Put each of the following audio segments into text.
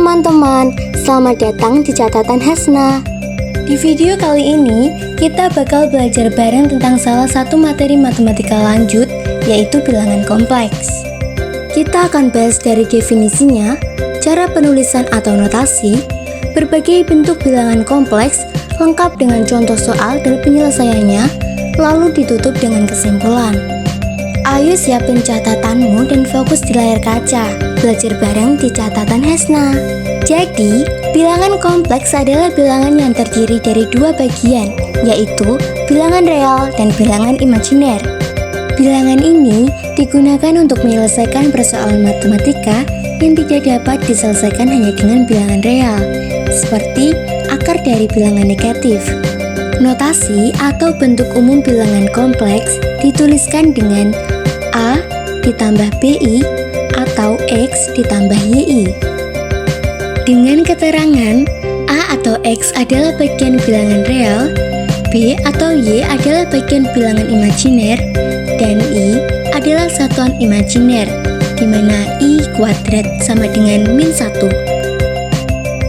teman-teman, selamat datang di catatan Hasna. Di video kali ini, kita bakal belajar bareng tentang salah satu materi matematika lanjut, yaitu bilangan kompleks. Kita akan bahas dari definisinya, cara penulisan atau notasi, berbagai bentuk bilangan kompleks, lengkap dengan contoh soal dan penyelesaiannya, lalu ditutup dengan kesimpulan. Ayo siapin catatanmu dan fokus di layar kaca. Belajar bareng di catatan Hasna. Jadi, bilangan kompleks adalah bilangan yang terdiri dari dua bagian, yaitu bilangan real dan bilangan imajiner. Bilangan ini digunakan untuk menyelesaikan persoalan matematika yang tidak dapat diselesaikan hanya dengan bilangan real, seperti akar dari bilangan negatif. Notasi atau bentuk umum bilangan kompleks dituliskan dengan A ditambah BI atau X ditambah YI. Dengan keterangan, A atau X adalah bagian bilangan real, B atau Y adalah bagian bilangan imajiner, dan I adalah satuan imajiner, di mana I kuadrat sama dengan -1.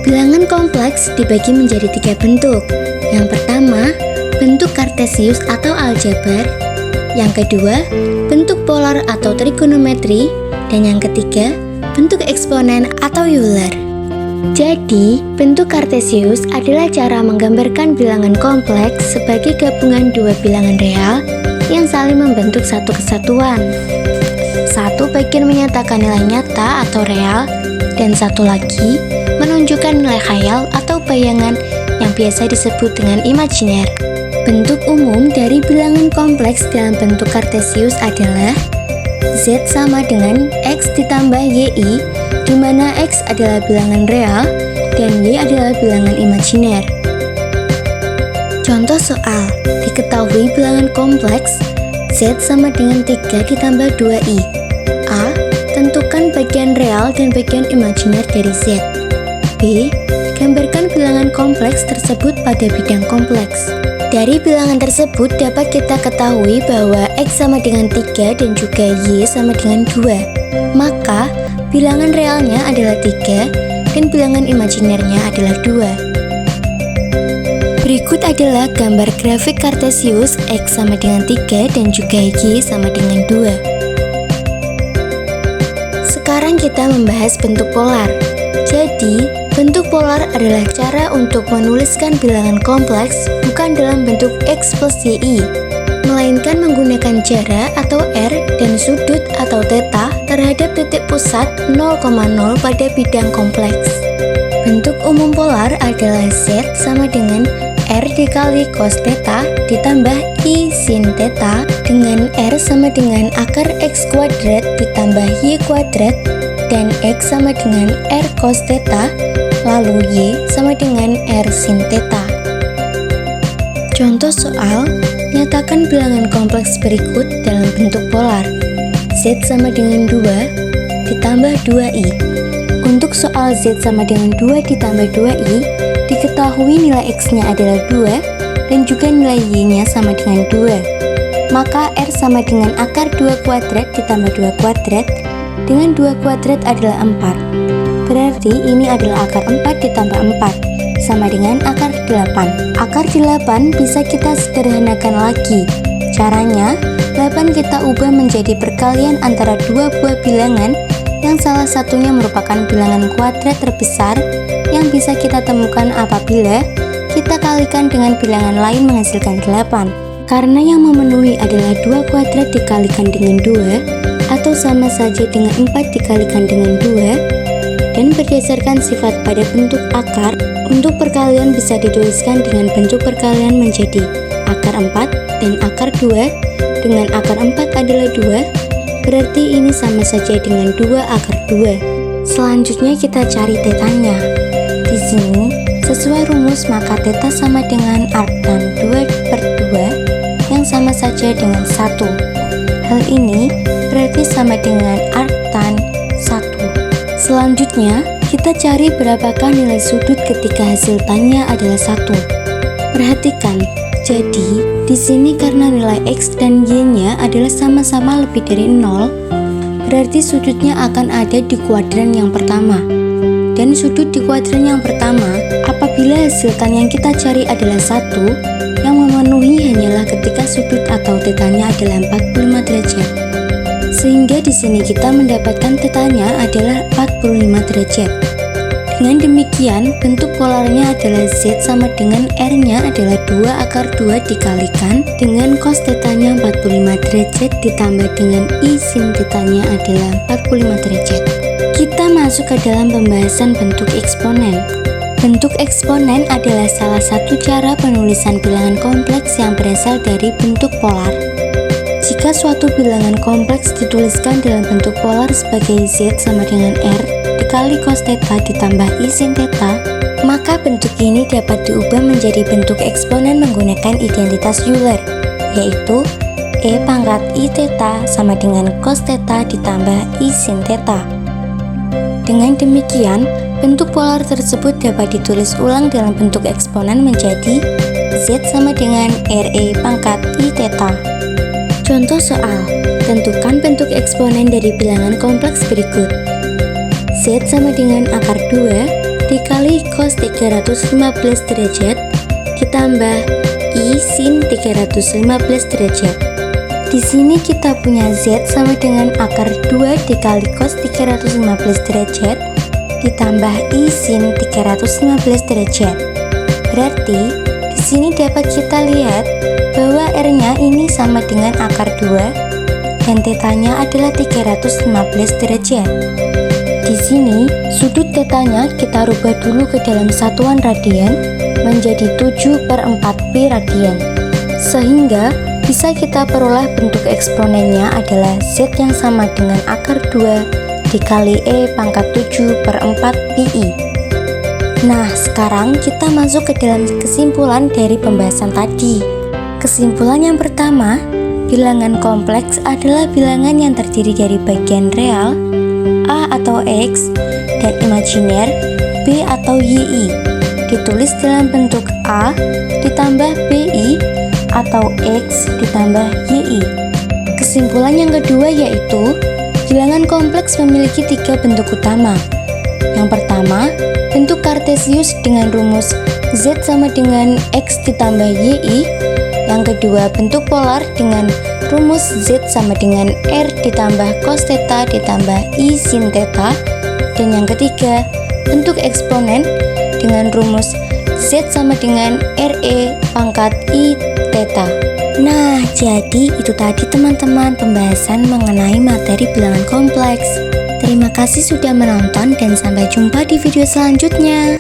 Bilangan kompleks dibagi menjadi 3 bentuk. Yang pertama, bentuk kartesius atau aljabar. Yang kedua, bentuk polar atau trigonometri. Dan yang ketiga, bentuk eksponen atau Euler. Jadi, bentuk kartesius adalah cara menggambarkan bilangan kompleks sebagai gabungan dua bilangan real yang saling membentuk satu kesatuan. Satu bagian menyatakan nilai nyata atau real, dan satu lagi menunjukkan nilai khayal atau bayangan yang biasa disebut dengan imajiner. Bentuk umum dari bilangan kompleks dalam bentuk kartesius adalah Z sama dengan X ditambah YI, di mana X adalah bilangan real dan Y adalah bilangan imajiner. Contoh soal, diketahui bilangan kompleks Z sama dengan 3 ditambah 2I. A. Tentukan bagian real dan bagian imajiner dari Z. B. Gambarkan bilangan kompleks tersebut pada bidang kompleks. Dari bilangan tersebut dapat kita ketahui bahwa X sama dengan 3 dan juga Y sama dengan 2. Maka, bilangan realnya adalah 3 dan bilangan imajinernya adalah 2. Berikut adalah gambar grafik kartesius X sama dengan 3 dan juga Y sama dengan 2. Sekarang kita membahas bentuk polar. Jadi, bentuk polar adalah cara untuk menuliskan bilangan kompleks bukan dalam bentuk X plus YI, melainkan menggunakan jarak atau R dan sudut atau theta terhadap titik pusat 0,0 pada bidang kompleks. Bentuk umum polar adalah Z sama dengan R dikali cos theta ditambah I sin theta, dengan R sama dengan akar X kuadrat ditambah Y kuadrat, dan X sama dengan R cos theta, lalu Y sama dengan R sin theta. Contoh soal, nyatakan bilangan kompleks berikut dalam bentuk polar. Z sama dengan 2 ditambah 2I. Untuk soal Z sama dengan 2 ditambah 2I, diketahui nilai X-nya adalah 2 dan juga nilai Y-nya sama dengan 2. Maka R sama dengan akar 2 kuadrat ditambah 2 kuadrat, dengan 2 kuadrat adalah 4. Berarti ini adalah akar 4 ditambah 4, sama dengan akar 8. Akar 8 bisa kita sederhanakan lagi. Caranya, 8 kita ubah menjadi perkalian antara dua buah bilangan yang salah satunya merupakan bilangan kuadrat terbesar yang bisa kita temukan apabila kita kalikan dengan bilangan lain menghasilkan 8. Karena yang memenuhi adalah 2 kuadrat dikalikan dengan 2, atau sama saja dengan 4 dikalikan dengan 2, dan berdasarkan sifat pada bentuk akar, untuk perkalian bisa dituliskan dengan bentuk perkalian menjadi akar 4 dan akar 2, dengan akar 4 adalah 2, berarti ini sama saja dengan 2 akar 2. Selanjutnya kita cari tetanya. Di sini, sesuai rumus maka teta sama dengan arctan 2/2 yang sama saja dengan 1. Hal ini berarti sama dengan arctan 1. Selanjutnya, kita cari berapakah nilai sudut ketika hasil tanya adalah 1. Perhatikan, jadi di sini karena nilai X dan Y-nya adalah sama-sama lebih dari 0, berarti sudutnya akan ada di kuadran yang pertama. dan sudut di kuadran yang pertama apabila hasil tan yang kita cari adalah 1, yang memenuhi hanyalah ketika sudut atau tetanya adalah 45 derajat. Sehingga di sini kita mendapatkan tetanya adalah 45 derajat. Dengan demikian, bentuk polarnya adalah Z sama dengan R-nya adalah 2/2 dikalikan dengan cos tetanya 45 derajat ditambah dengan I sin tetanya adalah 45 derajat. Kita masuk ke dalam pembahasan bentuk eksponen. Bentuk eksponen adalah salah satu cara penulisan bilangan kompleks yang berasal dari bentuk polar. Jika suatu bilangan kompleks dituliskan dalam bentuk polar sebagai Z sama dengan R dikali cos theta ditambah I sin theta, maka bentuk ini dapat diubah menjadi bentuk eksponen menggunakan identitas Euler, yaitu E pangkat I theta sama dengan cos theta ditambah I sin theta. Dengan demikian, bentuk polar tersebut dapat ditulis ulang dalam bentuk eksponen menjadi Z sama dengan RE pangkat I theta. Contoh soal, tentukan bentuk eksponen dari bilangan kompleks berikut. Z sama dengan akar 2 dikali cos 315 derajat ditambah I sin 315 derajat. Di sini kita punya Z sama dengan akar 2 dikali cos 315 derajat ditambah I sin 315 derajat. Berarti di sini dapat kita lihat bahwa R-nya ini sama dengan akar 2 dan tetanya adalah 315 derajat. Di sini sudut tetanya kita rubah dulu ke dalam satuan radian menjadi 7/4 pi radian. Sehingga bisa kita peroleh bentuk eksponennya adalah Z yang sama dengan akar 2 dikali E pangkat 7/4 pi. Nah, sekarang kita masuk ke dalam kesimpulan dari pembahasan tadi. Kesimpulan yang pertama, bilangan kompleks adalah bilangan yang terdiri dari bagian real, A atau X, dan imajiner, B atau YI, ditulis dalam bentuk A ditambah BI atau X ditambah YI. Kesimpulan yang kedua yaitu, bilangan kompleks memiliki 3 bentuk utama. Yang pertama, bentuk kartesius dengan rumus Z sama dengan X ditambah YI. Yang kedua, bentuk polar dengan rumus Z sama dengan R ditambah cos theta ditambah I sin theta. Dan yang ketiga, bentuk eksponen dengan rumus Z sama dengan RE pangkat I theta. Nah, jadi itu tadi teman-teman pembahasan mengenai materi bilangan kompleks. Terima kasih sudah menonton dan sampai jumpa di video selanjutnya.